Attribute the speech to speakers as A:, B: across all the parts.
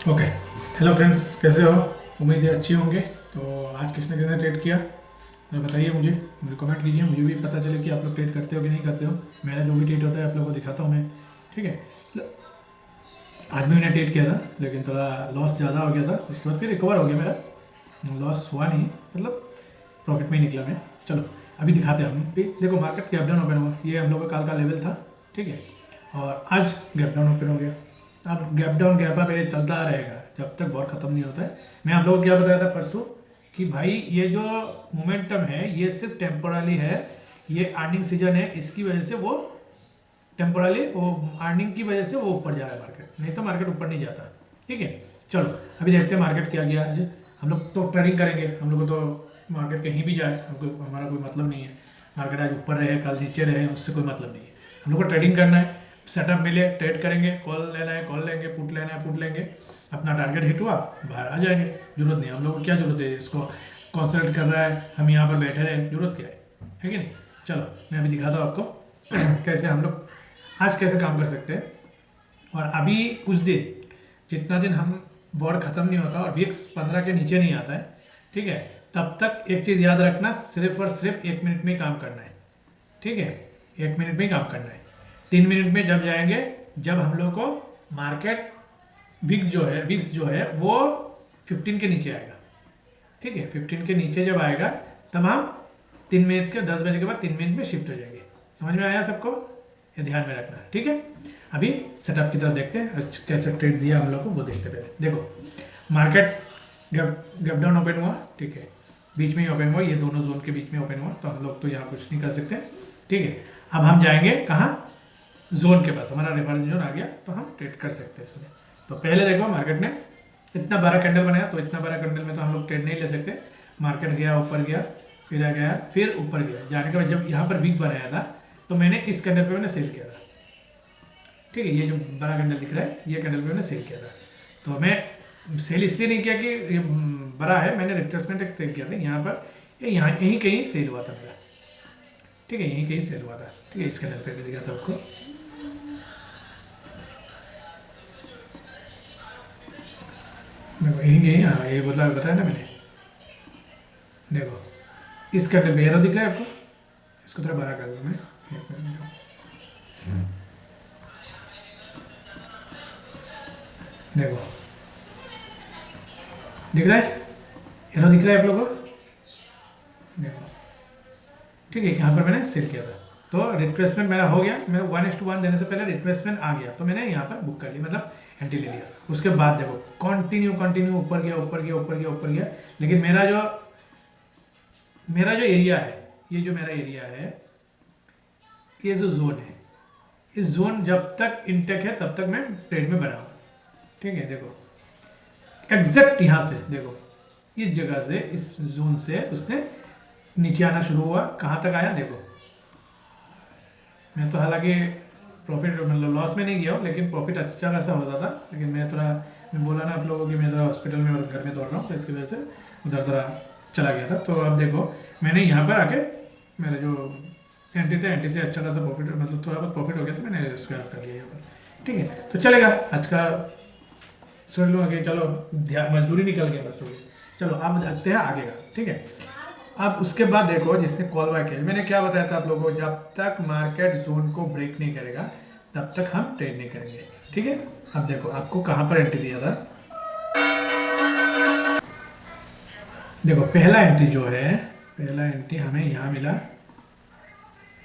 A: Okay. Hello friends, कैसे हो? उम्मीद है अच्छी होंगे। तो आज किसने किसने ट्रेड किया तो बताइए, मुझे कमेंट कीजिए, मुझे भी पता चले कि आप लोग ट्रेड करते हो कि नहीं करते हो। मेरा जो भी ट्रेड होता है आप लोगों को दिखाता हूँ मैं। ठीक है। आज भी मैंने ट्रेड किया था, लेकिन थोड़ा लॉस ज़्यादा हो गया था। उसके बाद फिर रिकवर हो गया मेरा, लॉस हुआ नहीं, मतलब प्रॉफिट में ही निकला मैं। चलो अभी दिखाते हैं हम भी। देखो, मार्केट गैप डाउन ओपन हुआ, ये हम लोग का काल का लेवल था। ठीक है। और आज गैप डाउन ओपन हो गया। अब गैप डाउन गैप अप ये चलता रहेगा जब तक वॉर ख़त्म नहीं होता है। मैं आप लोगों को क्या बताया था परसों कि भाई ये जो मोमेंटम है ये सिर्फ टेम्पोरली है। ये अर्निंग सीजन है, इसकी वजह से वो टेम्पोरली वो अर्निंग की वजह से वो ऊपर जा रहा है मार्केट, नहीं तो मार्केट ऊपर नहीं जाता। ठीक है। चलो अभी देखते हैं मार्केट क्या गया आज। हम लोग तो ट्रेडिंग करेंगे, हम लोग को तो मार्केट कहीं भी जाए हमको, हमारा कोई मतलब नहीं है। मार्केट आज ऊपर रहे कल नीचे रहे, उससे कोई मतलब नहीं है। हम लोग को ट्रेडिंग करना है। सेटअप मिले ट्रेड करेंगे, कॉल लेना है कॉल लेंगे, पुट लेना है पुट लेंगे। अपना टारगेट हिट हुआ बाहर आ जाएंगे। जरूरत नहीं, हम लोग को क्या जरूरत है इसको कॉन्सल्ट कर रहा है, हम यहाँ पर बैठे रहे, जरूरत क्या है कि नहीं। चलो मैं अभी दिखाता हूँ आपको कैसे हम लोग आज कैसे काम कर सकते हैं। और अभी कुछ दिन, जितना दिन हम वॉर ख़त्म नहीं होता और VIX 15 के नीचे नहीं आता है, ठीक है, तब तक एक चीज़ याद रखना, सिर्फ और सिर्फ 1 मिनट में ही काम करना है। ठीक है। 1 मिनट में ही काम करना है। 3 मिनट में जब जाएंगे, जब हम लोग को मार्केट विक्स जो है वो 15 के नीचे आएगा। ठीक है। 15 के नीचे जब आएगा तब हम 3 मिनट के 10 बजे के बाद 3 मिनट में शिफ्ट हो जाएंगे। समझ में आया सबको? ये ध्यान में रखना। ठीक है। अभी सेटअप की तरफ देखते हैं, कैसे ट्रेड दिया हम लोग को वो देखते पहले। देखो मार्केट गैप डाउन ओपन हुआ। ठीक है। बीच में ही ओपन हुआ, ये दोनों जोन के बीच में ओपन हुआ, तो हम लोग तो यहाँ कुछ नहीं कर सकते। ठीक है। अब हम जाएंगे कहाँ? जोन के पास, हमारा रेफरेंस जोन आ गया तो हम ट्रेड कर सकते हैं इसमें। तो पहले देखो मार्केट ने इतना बड़ा कैंडल बनाया, तो इतना बड़ा कैंडल में तो हम लोग ट्रेड नहीं ले सकते। मार्केट गया ऊपर गया, फिर आ गया, फिर ऊपर गया। जाने के बाद जब यहाँ पर वीक बनाया था तो मैंने इस कैंडल पे मैंने सेल किया था। ठीक है। ये जो बड़ा कैंडल दिख रहा है, ये कैंडल पे मैंने सेल किया था। तो मैं सेल इसलिए नहीं किया कि ये बड़ा है, मैंने रिट्रेसमेंट एक सेल किया था यहाँ पर। ये यहाँ यहीं कहीं सेल हुआ था मेरा। ठीक है। यहीं कहीं सेल हुआ था। ठीक है। इस कैंडल पे भी दिखा था आपको। देखो यहीं कहीं, हाँ ये बताया ना मैंने। देखो इस कैंडल पे एरो दिख रहा है आपको, इसको थोड़ा बड़ा कर दूँ मैं। एक मिनट रुको। देखो दिख रहा है, एरो दिख रहा है आप लोगों को? देखो। ठीक है। यहाँ पर मैंने सेल किया था, तो रिट्रेसमेंट मेरा हो गया। मेरा 1:1 देने से पहले रिट्रेसमेंट आ गया, तो मैंने यहाँ पर बुक कर लिया, मतलब एंट्री ले लिया। उसके बाद देखो कंटिन्यू कंटिन्यू ऊपर गया ऊपर गया ऊपर गया ऊपर गया। लेकिन मेरा जो एरिया है, ये जो मेरा एरिया है, ये जो जोन है, इस जोन जब तक इंटेक है तब तक मैं ट्रेड में बना हूँ। ठीक है। देखो एग्जैक्ट यहाँ से देखो, इस जगह से, इस जोन से उसने नीचे आना शुरू हुआ। कहाँ तक आया देखो। मैं तो हालांकि प्रॉफिट मतलब लॉस में नहीं गया हूँ, लेकिन प्रॉफिट अच्छा खासा हो जाता। लेकिन मैं बोला ना आप लोगों को कि मैं थोड़ा हॉस्पिटल में और घर में दौड़ रहा हूँ, तो इसकी वजह से उधर थोड़ा चला गया था। तो अब देखो मैंने यहाँ पर आके मेरा जो एंट्री था, एंट्री से अच्छा खासा प्रॉफिट, मतलब थोड़ा बहुत प्रॉफिट हो गया, तो मैंने स्क्वायर कर लिया यहाँ पर। ठीक है। तो चलेगा आज का, सोच लो कि चलो ध्यान मजदूरी निकल गया बस हो गया। चलो अब देखते हैं आगे का। ठीक है। अब उसके बाद देखो जिसने कॉल बाय किया, मैंने क्या बताया था आप लोगों को, जब तक मार्केट जोन को ब्रेक नहीं करेगा तब तक हम ट्रेड नहीं करेंगे। ठीक है। अब देखो आपको कहाँ पर एंट्री दिया था। देखो पहला एंट्री जो है, पहला एंट्री हमें यहाँ मिला,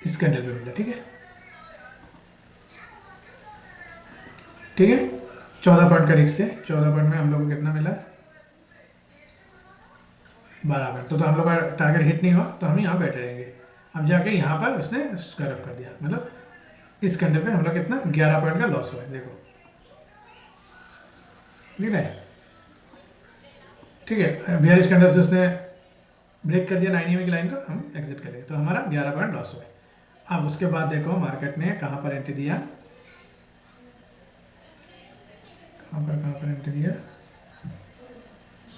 A: इस कैंडल पे मिला। ठीक है। ठीक है। 14 पॉइंट का रिस्क से 14 पॉइंट में हम लोग को कितना मिला? 12 पॉइंट। तो हम लोग का टारगेट हिट नहीं हुआ, तो हम यहाँ बैठे रहेंगे। अब जाके यहाँ पर उसने स्क्वायर ऑफ कर दिया, मतलब इस कैंडल पे हम लोग कितना 11 पॉइंट का लॉस हुआ है। देखो ठीक है। ठीक है। बियरिश कैंडल से उसने ब्रेक कर दिया 9 EMA की लाइन को, हम एग्जिट करेंगे, तो हमारा 11 पॉइंट लॉस हुआ है। अब उसके बाद देखो मार्केट ने कहाँ पर एंट्री दिया, कहाँ पर एंट्री दिया,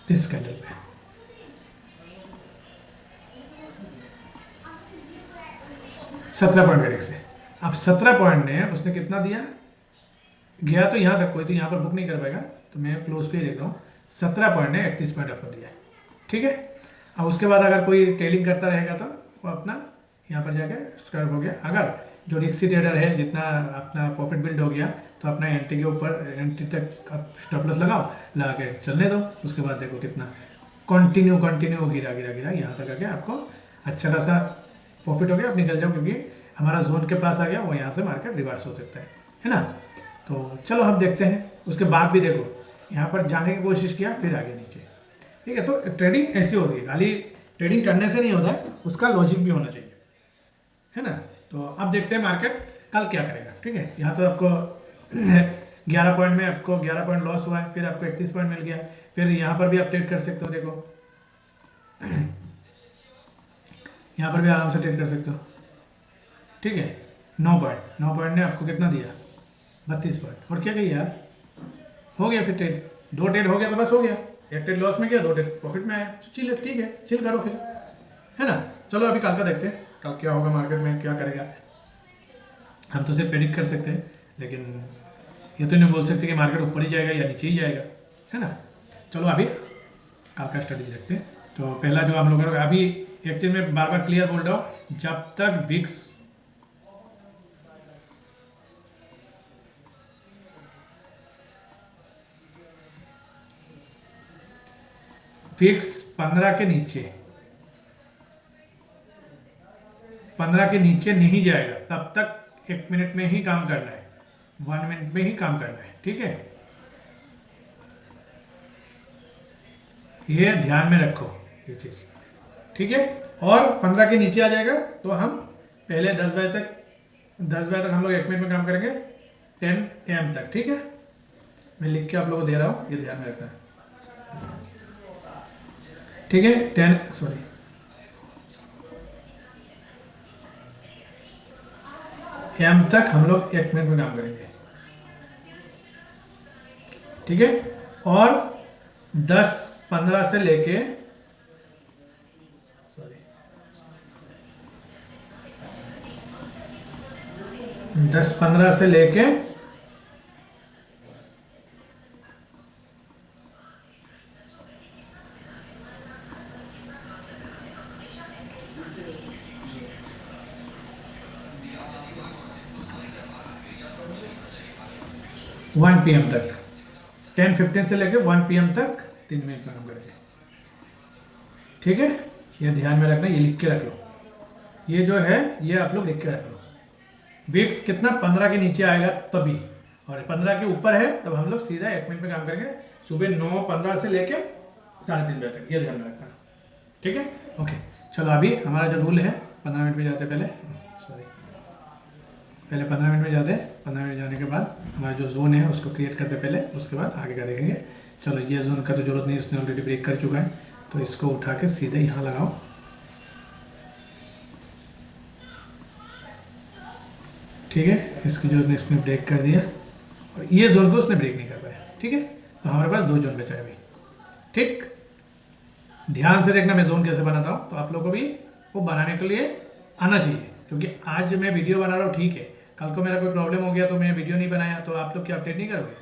A: इस कैंडल पे। 17 पॉइंट का रिस्क है। अब 17 पॉइंट ने उसने कितना दिया? गया तो यहाँ तक, कोई तो यहाँ पर बुक नहीं कर पाएगा, तो मैं क्लोज पे ही देख रहा हूँ। 17 पॉइंट है, 31 पॉइंट आपको दिया है, ठीक है। अब उसके बाद अगर कोई टेलिंग करता रहेगा तो वो अपना यहाँ पर जाके स्क्वायर हो गया। अगर जो रिक्सी ट्रेडर है, जितना अपना प्रॉफिट बिल्ड हो गया, तो अपना एंट्री के ऊपर, एंट्री तक आप स्टॉप लॉस लगाओ, लगा के चलने दो। उसके बाद देखो कितना कंटिन्यू गिरा गिरा गिरा यहाँ तक आके आपको अच्छा खासा प्रॉफिट हो गया। आप निकल जाओ, क्योंकि हमारा जोन के पास आ गया, वो यहाँ से मार्केट रिवर्स हो सकता है ना। तो चलो हम देखते हैं। उसके बाद भी देखो यहाँ पर जाने की कोशिश किया, फिर आगे नीचे, ठीक है। तो ट्रेडिंग ऐसी होती है, खाली ट्रेडिंग करने से नहीं होता है, उसका लॉजिक भी होना चाहिए, है ना। तो अब देखते हैं मार्केट कल क्या करेगा, ठीक है। यहाँ तो आपको 11 पॉइंट में आपको 11 पॉइंट लॉस हुआ है, फिर आपको 31 पॉइंट मिल गया, फिर यहाँ पर भी आप ट्रेड कर सकते हो। देखो यहाँ पर भी आराम से ट्रेड कर सकते हो, ठीक है। 9 पॉइंट ने आपको कितना दिया, 32 पॉइंट। और क्या कहिए यार, हो गया फिर ट्रेड, 2 ट्रेड हो गया तो बस हो गया। 1 ट्रेड लॉस में गया, 2 ट्रेड प्रॉफिट में आया, चिल, ठीक है, चिल करो फिर, है ना। चलो अभी कल का देखते हैं, कल क्या होगा, मार्केट में क्या करेगा। हम तो सिर्फ प्रेडिक्ट कर सकते हैं, लेकिन ये तो नहीं बोल सकते कि मार्केट ऊपर ही जाएगा या नीचे ही जाएगा, है ना। चलो अभी कल का स्ट्रेटेजी देखते हैं। तो पहला जो हम लोग अभी एक चीज़ में बार बार क्लियर बोल रहा हूँ, जब तक विक्स 15 के नीचे नहीं जाएगा, तब तक 1 मिनट में ही काम करना है, 1 मिनट में ही काम करना है, ठीक है। ये ध्यान में रखो ये चीज़, ठीक है। और 15 के नीचे आ जाएगा तो हम पहले 10 बजे तक हम लोग 1 मिनट में काम करेंगे, 10 AM तक, ठीक है। मैं लिख के आप लोगों को दे रहा हूँ, ये ध्यान में रखना है, ठीक है। 10 AM तक हम लोग 1 मिनट में काम करेंगे, ठीक है। और 10:15 से लेके 10:15 से लेके 1 PM तक, 10:15 से लेके 1 PM तक 3 मिनट में काम करेंगे, ठीक है। ये ध्यान में रखना, ये लिख के रख लो, ये जो है ये आप लोग लिख के रख लो। विक्स कितना 15 के नीचे आएगा तभी, और 15 के ऊपर है तब हम लोग सीधा 1 मिनट में काम करेंगे, सुबह 9:15 से लेके 3:30 बजे तक, ये ध्यान में रखना, ठीक है। ओके, चलो अभी हमारा जो रूल है 15 मिनट में जाते पहले 15 मिनट में जाते हैं। 15 मिनट जाने के बाद हमारा जो जोन है उसको क्रिएट करते पहले, उसके बाद आगे का देखेंगे। चलो ये जोन का तो जरूरत नहीं, उसने ऑलरेडी ब्रेक कर चुका है, तो इसको उठा के सीधे यहाँ लगाओ, ठीक है। इसकी जो इसने ब्रेक कर दिया, और ये जोन को उसने ब्रेक नहीं कर पाया, ठीक है। तो हमारे पास 2 जोन बचा है अभी, ठीक। ध्यान से देखना मैं जोन कैसे बनाता हूँ, तो आप लोगों को भी वो बनाने के लिए आना चाहिए, क्योंकि आज मैं वीडियो बना रहा हूँ, ठीक है। कल को मेरा कोई प्रॉब्लम हो गया तो मैं वीडियो नहीं बनाया, तो आप लोग क्या अपडेट नहीं करोगे,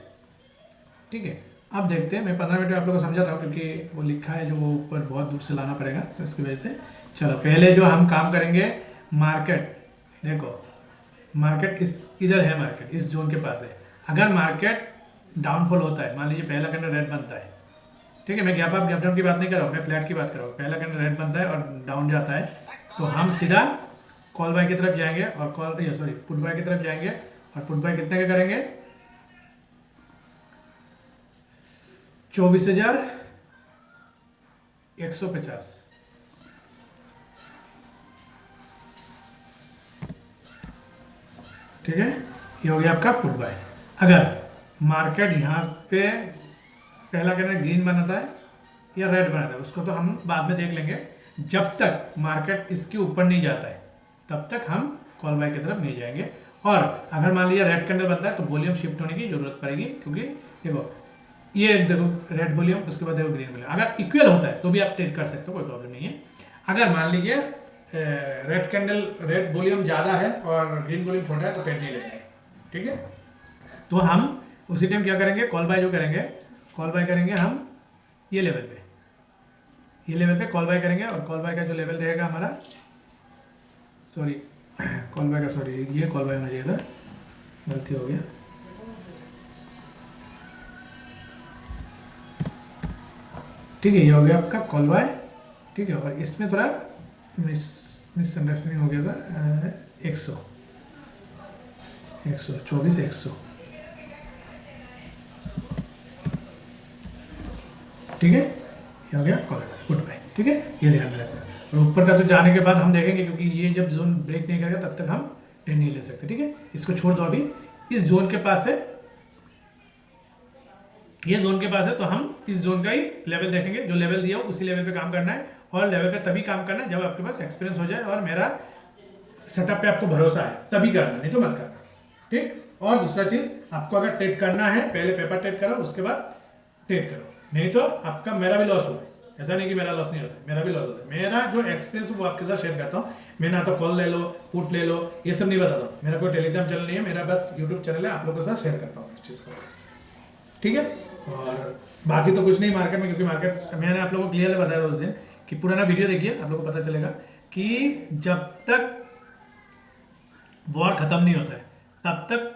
A: ठीक है। अब देखते हैं, मैं 15 मिनट में आप लोगों को समझाता हूँ, क्योंकि वो लिखा है जो वो ऊपर बहुत दूर से लाना पड़ेगा, तो इसकी वजह से। चलो पहले जो हम काम करेंगे, मार्केट देखो, मार्केट इधर है, मार्केट इस जोन के पास है। अगर मार्केट डाउनफॉल होता है, मान लीजिए पहला कैंडल रेड बनता है, ठीक है। मैं गैप अप गैप डाउन की बात नहीं कर रहा हूँ, मैं फ्लैट की बात कर रहा हूँ। पहला कैंडल रेड बनता है और डाउन जाता है, तो हम सीधा कॉल बाय की तरफ जाएंगे और पुट बाय की तरफ जाएंगे, और पुट बाय कितने के करेंगे, 24,150, ठीक है। ये हो गया आपका पुट बाय। अगर मार्केट यहाँ पे पहला कैंडल ग्रीन बनाता है या रेड बनाता है, उसको तो हम बाद में देख लेंगे। जब तक मार्केट इसके ऊपर नहीं जाता है तब तक हम कॉल बाय की तरफ नहीं जाएंगे। और अगर मान लीजिए रेड कैंडल बनता है तो वॉल्यूम शिफ्ट होने की जरूरत पड़ेगी, क्योंकि देखो ये देखो रेड वॉल्यूम, उसके बाद देखो ग्रीन वॉल्यूम। अगर इक्वल होता है तो भी आप ट्रेड कर सकते हो, कोई प्रॉब्लम नहीं है। अगर मान लीजिए रेड वॉल्यूम ज़्यादा है और ग्रीन वॉल्यूम छोटा है तो ट्रेड नहीं लेंगे, ठीक है। तो हम उसी टाइम क्या करेंगे, कॉल बाय जो करेंगे, कॉल बाय करेंगे हम ये लेवल पे कॉल बाय करेंगे। और कॉल बाय का जो लेवल रहेगा हमारा, सॉरी कॉल बाय का, सॉरी ये कॉल बाय होना चाहिए था, गलती हो गया। ठीक है, ये हो गया आपका कॉल बाय। ठीक है, और इसमें थोड़ा मिसअंडरस्टैंडिंग हो गया था। 100 124 100, ठीक है, ये हो गया कॉल बाय, गुड बाय। ठीक है, ये ध्यान में रखना। और ऊपर का तो जाने के बाद हम देखेंगे, क्योंकि ये जब जोन ब्रेक नहीं करेगा तब तक हम ट्रेड नहीं ले सकते। ठीक है, इसको छोड़ दो अभी। इस जोन के पास है, ये जोन के पास है, तो हम इस जोन का ही लेवल देखेंगे। जो लेवल दिया हो उसी लेवल पे काम करना है, और लेवल पे तभी काम करना है जब आपके पास एक्सपीरियंस हो जाए और मेरा सेटअप पे आपको भरोसा है, तभी करना, नहीं तो मत करना। ठीक, और दूसरा चीज, आपको अगर ट्रेड करना है पहले पेपर ट्रेड करो, उसके बाद ट्रेड करो, नहीं तो आपका, मेरा भी लॉस होता है। ऐसा नहीं कि मेरा लॉस नहीं होता है, मेरा भी लॉस होता है। मेरा जो एक्सपीरियंस वो आपके साथ शेयर करता हूँ। मैं ना तो कॉल ले लो, पुट ले लो, ये सब नहीं बताता हूँ। मेरा कोई टेलीग्राम चैनल नहीं है, मेरा बस यूट्यूब चैनल है, आप लोगों के साथ शेयर करता हूँ इस चीज़ को। ठीक है, और बाकी तो कुछ नहीं मार्केट में, क्योंकि मार्केट मैंने आप लोगों को क्लियरली बताया था उस दिन कि पुराना वीडियो देखिए, आप लोगों को पता चलेगा कि जब तक वॉर खत्म नहीं होता है तब तक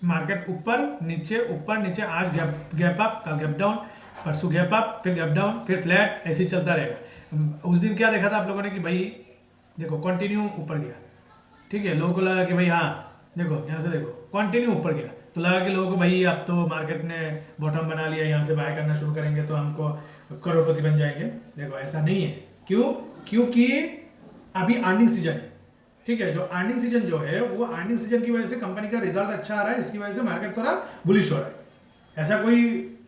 A: मार्केट ऊपर नीचे, आज गैप अप, कल गैप डाउन, परसों गैप अप, फिर गैप डाउन, फिर फ्लैट, ऐसे ही चलता रहेगा। उस दिन क्या देखा था आप लोगों ने कि भाई देखो कंटिन्यू ऊपर गया। ठीक है, लोगों को लगा कि भाई हाँ देखो यहाँ से देखो कंटिन्यू ऊपर गया, तो लगा कि लोगों को भाई अब तो मार्केट ने बॉटम बना लिया, यहाँ से बाय करना शुरू करेंगे तो हमको करोड़पति बन जाएंगे। देखो ऐसा नहीं है। क्यों? क्योंकि अभी अर्निंग सीजन है। ठीक है, जो अर्निंग सीजन जो है वो अर्निंग सीजन की वजह से कंपनी का रिजल्ट अच्छा आ रहा है, इसकी वजह से मार्केट थोड़ा बुलिश हो रहा है। ऐसा कोई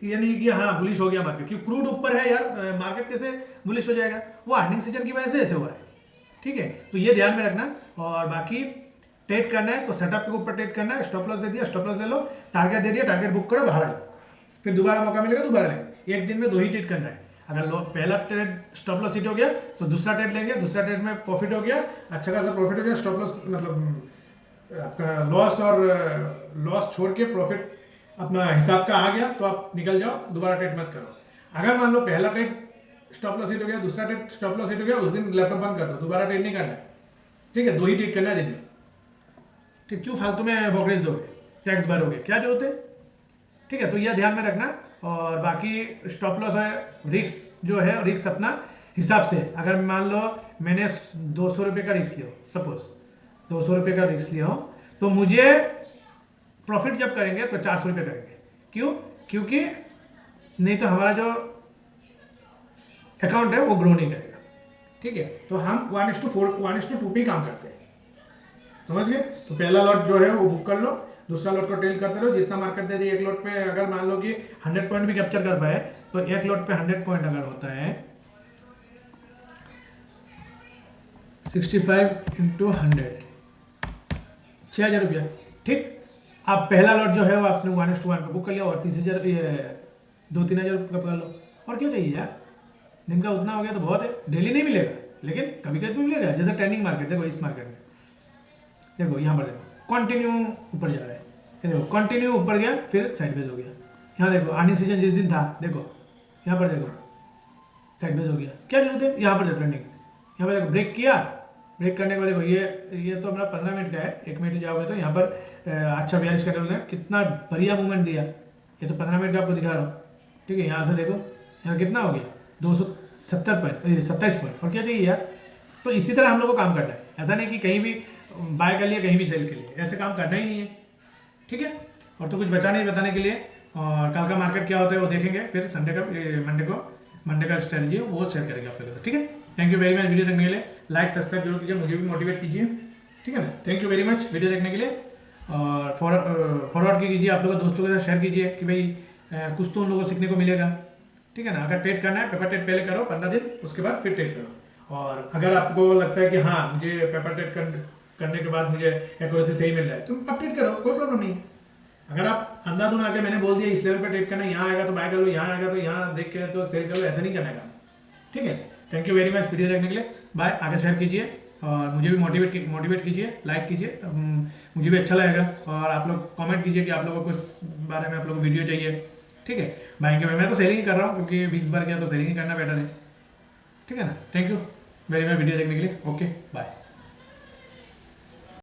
A: ये नहीं कि हाँ बुलिश हो गया मार्केट, क्योंकि क्रूड ऊपर है यार, मार्केट कैसे बुलिश हो जाएगा? वो अर्निंग सीजन की वजह से ऐसे हो रहा है। ठीक है, तो ये ध्यान में रखना। और बाकी ट्रेड करना है तो सेटअप के ऊपर ट्रेड करना है। स्टॉप लॉस दे दिया, स्टॉप लॉस ले लो, टारगेट दे दिया, टारगेट बुक करो, बाहर आ जाओ, फिर दोबारा मौका मिलेगा दोबारा लेंगे। एक दिन में 2 ही ट्रेड करना है। अगर पहला ट्रेड स्टॉप लॉस हिट हो गया तो दूसरा ट्रेड लेंगे, दूसरा ट्रेड में प्रॉफिट हो गया, अच्छा खासा प्रॉफिट हो गया, स्टॉप लॉस मतलब आपका लॉस छोड़ के प्रॉफिट अपना हिसाब का आ गया तो आप निकल जाओ, दोबारा ट्रेड मत करो। अगर मान लो पहला ट्रेड स्टॉप लॉस हिट हो गया, दूसरा ट्रेड स्टॉप लॉस हिट हो गया, उस दिन लैपटॉप बंद कर दो, दोबारा ट्रेड नहीं करना है। ठीक है, 2 ही ट्रेड करना है दिन में। ठीक, क्यों फालतू में ब्रोकरेज दोगे, टैक्स भरोगे, क्या जरूरत है? ठीक है, तो यह ध्यान में रखना। और बाकी स्टॉप लॉस है, रिस्क जो है, रिस्क अपना हिसाब से। अगर मान लो मैंने 200 रुपये का रिस्क लिया, सपोज 200 रुपये का रिस्क लिया हो, तो मुझे प्रॉफिट जब करेंगे तो 400 रुपये करेंगे। क्यों? क्योंकि नहीं तो हमारा जो अकाउंट है वो ग्रो नहीं करेगा। ठीक है, तो हम 1:2 पे काम करते हैं, समझ गए? तो पहला लॉट जो है वो बुक कर लो, दूसरा लॉट को ट्रेल करते रहो, जितना मार्केट दे दी एक लॉट पे। अगर मान लो कि 100 पॉइंट भी कैप्चर कर पाए तो एक लॉट पे 100 पॉइंट अगर होता है 65 × 100, 6,000 रुपया। ठीक, अब पहला लॉट जो है वो आपने 1:1 पे बुक कर लिया, और 30,000 2-3 हज़ार रुपये कर लो, और क्या चाहिए यार? दिन का उतना हो गया तो बहुत है। डेली नहीं मिलेगा, लेकिन कभी कभी मिलेगा। जैसे ट्रेंडिंग मार्केट देखो, इस मार्केट में देखो, यहाँ पर देखो कंटिन्यू ऊपर जा रहा है, ये देखो कंटिन्यू ऊपर गया, फिर साइडवेज हो गया। यहाँ देखो अर्निंग सीजन जिस दिन था, देखो यहाँ पर देखो साइडवेज हो गया, क्या जरूरत है? यहाँ पर देखो ट्रेंडिंग, यहाँ पर देखो ब्रेक किया, ब्रेक करने के बाद देखो ये तो हमारा 15 मिनट का है, 1 मिनट जाओगे तो यहाँ पर अच्छा 42 का टेबल है, कितना बढ़िया मूवमेंट दिया। ये तो 15 मिनट का आपको दिखा रहा हूँ। ठीक है, यहाँ से देखो, यहाँ कितना हो गया 270 पॉइंट, 27 पॉइंट, और क्या चाहिए यार? तो इसी तरह हम लोग को काम करना है। ऐसा नहीं कि कहीं भी बाय कर लिया, कहीं भी सेल के लिए, ऐसे काम करना ही नहीं है। ठीक है, और तो कुछ बचा नहीं बताने के लिए। और कल का मार्केट क्या होता है वो देखेंगे, फिर मंडे का स्ट्रेटजी है वो शेयर करेंगे आप लोग। ठीक है, thank you very much video देखने के लिए। लाइक सब्सक्राइब जरूर कीजिए, मुझे भी मोटिवेट कीजिए। ठीक है ना, thank you very much video देखने के लिए। और फॉरवर्ड कीजिए, आप लोग दोस्तों के साथ शेयर कीजिए कि भाई कुछ तो उन लोगों को सीखने को मिलेगा। ठीक है ना, अगर ट्रेड करना है पेपर ट्रेड पहले करो 15 दिन, उसके बाद फिर ट्रेड करो। और अगर आपको लगता है कि हाँ मुझे पेपर ट्रेड करने के बाद मुझे एक्यूरेसी सही मिल रहा है, तो आप ट्रेड करो, कोई प्रॉब्लम नहीं। अगर आप अंधाधुन आके मैंने बोल दिया इस लेवल पे ट्रेड करना, यहाँ आएगा तो बाय कर लो, यहाँ आएगा तो यहाँ देख के तो सेल कर लो, ऐसा नहीं करने का। ठीक है, thank you very much video देखने के लिए। बाय, आगे शेयर कीजिए। और मुझे भी मोटिवेट कीजिए, लाइक कीजिए, तब मुझे भी अच्छा लगेगा। और आप लोग कमेंट कीजिए कि आप लोगों को इस बारे में आप लोगों को वीडियो चाहिए, ठीक है। बैंक में मैं तो सेलिंग ही कर रहा हूँ क्योंकि 20 बार किया तो सेलिंग ही करना बेटर है, ठीक है ना। Thank you very much video देखने के लिए। Okay bye.